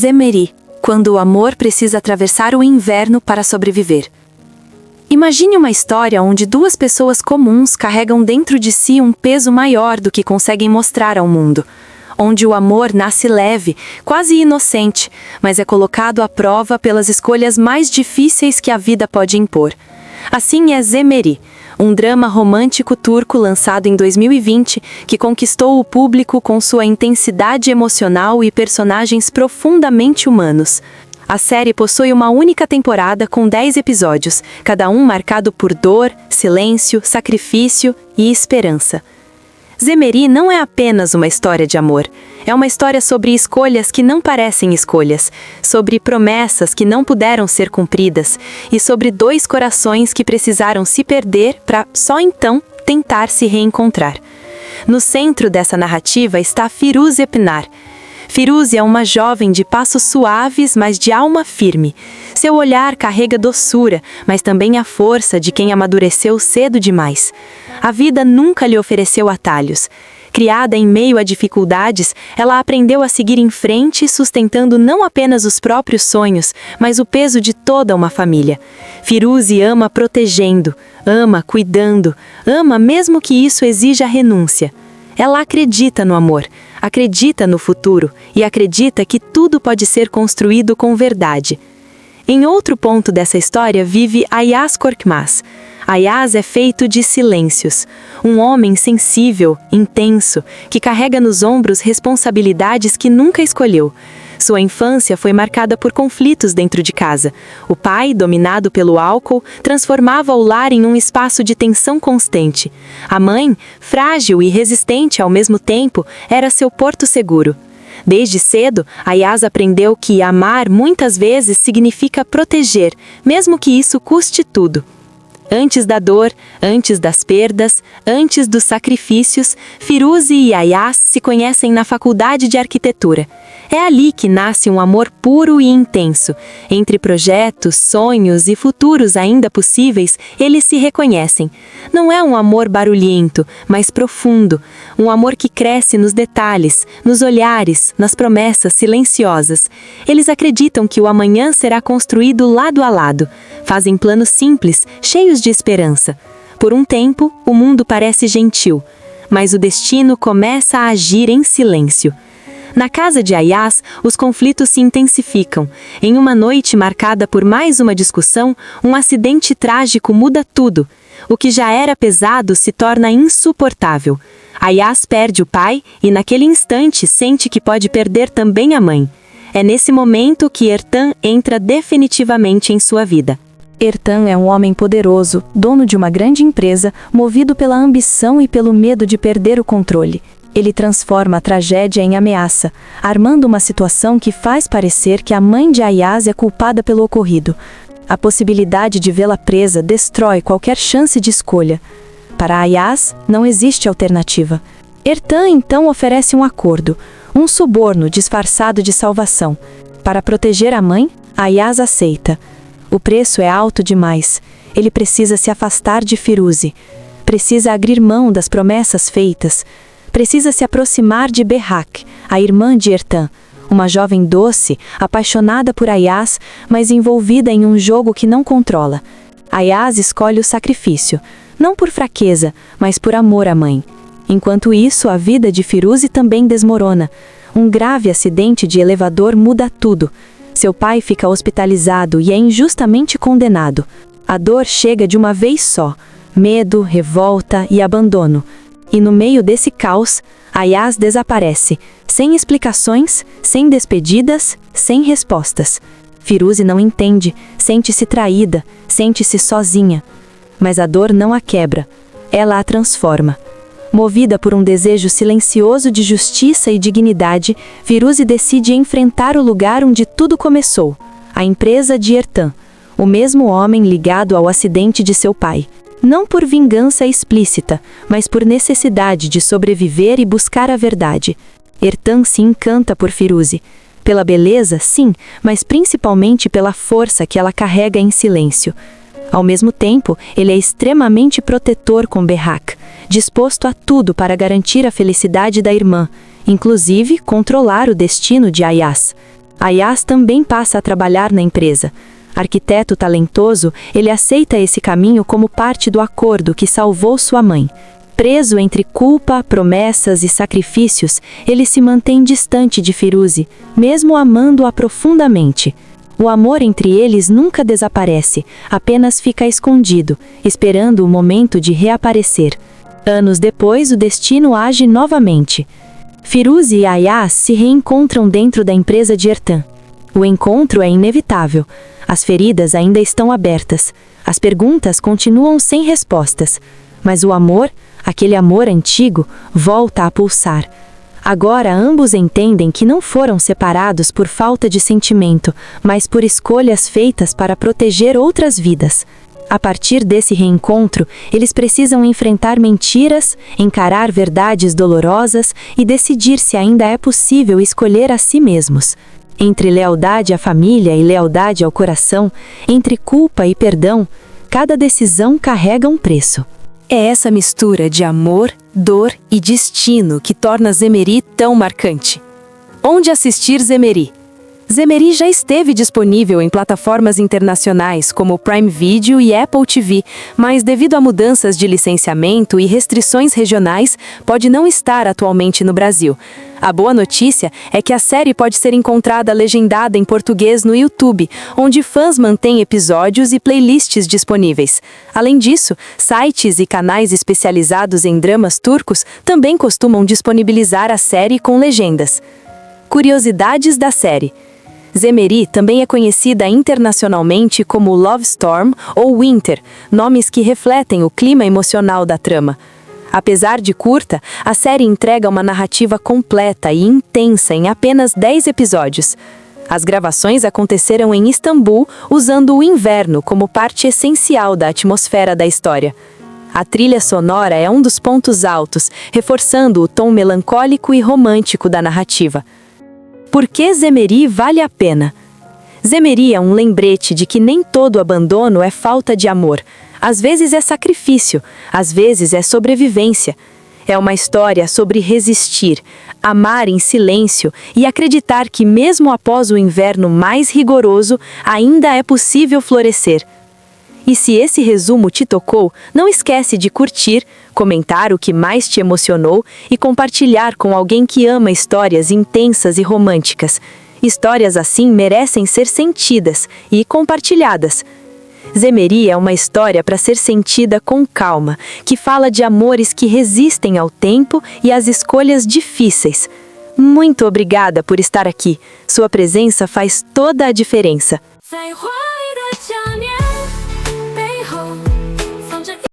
Zemeri, quando o amor precisa atravessar o inverno para sobreviver. Imagine uma história onde duas pessoas comuns carregam dentro de si um peso maior do que conseguem mostrar ao mundo. Onde o amor nasce leve, quase inocente, mas é colocado à prova pelas escolhas mais difíceis que a vida pode impor. Assim é Zemeri, um drama romântico turco lançado em 2020 que conquistou o público com sua intensidade emocional e personagens profundamente humanos. A série possui uma única temporada com 10 episódios, cada um marcado por dor, silêncio, sacrifício e esperança. Zemeri não é apenas uma história de amor. É uma história sobre escolhas que não parecem escolhas, sobre promessas que não puderam ser cumpridas e sobre dois corações que precisaram se perder para, só então, tentar se reencontrar. No centro dessa narrativa está Firuze Pınar. Firuze é uma jovem de passos suaves, mas de alma firme. Seu olhar carrega doçura, mas também a força de quem amadureceu cedo demais. A vida nunca lhe ofereceu atalhos. Criada em meio a dificuldades, ela aprendeu a seguir em frente, sustentando não apenas os próprios sonhos, mas o peso de toda uma família. Firuze ama protegendo, ama cuidando, ama mesmo que isso exija renúncia. Ela acredita no amor, acredita no futuro e acredita que tudo pode ser construído com verdade. Em outro ponto dessa história vive Ayaz Korkmaz. Ayaz é feito de silêncios. Um homem sensível, intenso, que carrega nos ombros responsabilidades que nunca escolheu. Sua infância foi marcada por conflitos dentro de casa. O pai, dominado pelo álcool, transformava o lar em um espaço de tensão constante. A mãe, frágil e resistente ao mesmo tempo, era seu porto seguro. Desde cedo, Ayaz aprendeu que amar muitas vezes significa proteger, mesmo que isso custe tudo. Antes da dor, antes das perdas, antes dos sacrifícios, Firuze e Ayaz se conhecem na faculdade de arquitetura. É ali que nasce um amor puro e intenso. Entre projetos, sonhos e futuros ainda possíveis, eles se reconhecem. Não é um amor barulhento, mas profundo. Um amor que cresce nos detalhes, nos olhares, nas promessas silenciosas. Eles acreditam que o amanhã será construído lado a lado. Fazem planos simples, cheios de esperança. Por um tempo, o mundo parece gentil, mas o destino começa a agir em silêncio. Na casa de Ayaz, os conflitos se intensificam. Em uma noite marcada por mais uma discussão, um acidente trágico muda tudo. O que já era pesado se torna insuportável. Ayaz perde o pai e, naquele instante, sente que pode perder também a mãe. É nesse momento que Ertan entra definitivamente em sua vida. Ertan é um homem poderoso, dono de uma grande empresa, movido pela ambição e pelo medo de perder o controle. Ele transforma a tragédia em ameaça, armando uma situação que faz parecer que a mãe de Ayaz é culpada pelo ocorrido. A possibilidade de vê-la presa destrói qualquer chance de escolha. Para Ayaz, não existe alternativa. Ertan então oferece um acordo, um suborno disfarçado de salvação. Para proteger a mãe, Ayaz aceita. O preço é alto demais. Ele precisa se afastar de Firuze. Precisa abrir mão das promessas feitas. Precisa se aproximar de Berrak, a irmã de Ertan, uma jovem doce, apaixonada por Ayaz, mas envolvida em um jogo que não controla. Ayaz escolhe o sacrifício, não por fraqueza, mas por amor à mãe. Enquanto isso, a vida de Firuze também desmorona. Um grave acidente de elevador muda tudo. Seu pai fica hospitalizado e é injustamente condenado. A dor chega de uma vez só: medo, revolta e abandono. E no meio desse caos, Ayaz desaparece, sem explicações, sem despedidas, sem respostas. Firuze não entende, sente-se traída, sente-se sozinha. Mas a dor não a quebra, ela a transforma. Movida por um desejo silencioso de justiça e dignidade, Firuze decide enfrentar o lugar onde tudo começou, a empresa de Ertan, o mesmo homem ligado ao acidente de seu pai. Não por vingança explícita, mas por necessidade de sobreviver e buscar a verdade. Ertan se encanta por Firuze. Pela beleza, sim, mas principalmente pela força que ela carrega em silêncio. Ao mesmo tempo, ele é extremamente protetor com Berrak, disposto a tudo para garantir a felicidade da irmã, inclusive controlar o destino de Ayaz. Ayaz também passa a trabalhar na empresa. Arquiteto talentoso, ele aceita esse caminho como parte do acordo que salvou sua mãe. Preso entre culpa, promessas e sacrifícios, ele se mantém distante de Firuze, mesmo amando-a profundamente. O amor entre eles nunca desaparece, apenas fica escondido, esperando o momento de reaparecer. Anos depois, o destino age novamente. Firuze e Ayaz se reencontram dentro da empresa de Ertan. O encontro é inevitável. As feridas ainda estão abertas. As perguntas continuam sem respostas. Mas o amor, aquele amor antigo, volta a pulsar. Agora ambos entendem que não foram separados por falta de sentimento, mas por escolhas feitas para proteger outras vidas. A partir desse reencontro, eles precisam enfrentar mentiras, encarar verdades dolorosas e decidir se ainda é possível escolher a si mesmos. Entre lealdade à família e lealdade ao coração, entre culpa e perdão, cada decisão carrega um preço. É essa mistura de amor, dor e destino que torna Zemeri tão marcante. Onde assistir Zemeri? Zemeri já esteve disponível em plataformas internacionais como Prime Video e Apple TV, mas devido a mudanças de licenciamento e restrições regionais, pode não estar atualmente no Brasil. A boa notícia é que a série pode ser encontrada legendada em português no YouTube, onde fãs mantêm episódios e playlists disponíveis. Além disso, sites e canais especializados em dramas turcos também costumam disponibilizar a série com legendas. Curiosidades da série. Zemeri também é conhecida internacionalmente como Love Storm ou Winter, nomes que refletem o clima emocional da trama. Apesar de curta, a série entrega uma narrativa completa e intensa em apenas 10 episódios. As gravações aconteceram em Istambul, usando o inverno como parte essencial da atmosfera da história. A trilha sonora é um dos pontos altos, reforçando o tom melancólico e romântico da narrativa. Por que Zemeri vale a pena? Zemeri é um lembrete de que nem todo abandono é falta de amor. Às vezes é sacrifício, às vezes é sobrevivência. É uma história sobre resistir, amar em silêncio e acreditar que mesmo após o inverno mais rigoroso, ainda é possível florescer. E se esse resumo te tocou, não esquece de curtir, comentar o que mais te emocionou e compartilhar com alguém que ama histórias intensas e românticas. Histórias assim merecem ser sentidas e compartilhadas. Zemeri é uma história para ser sentida com calma, que fala de amores que resistem ao tempo e às escolhas difíceis. Muito obrigada por estar aqui. Sua presença faz toda a diferença.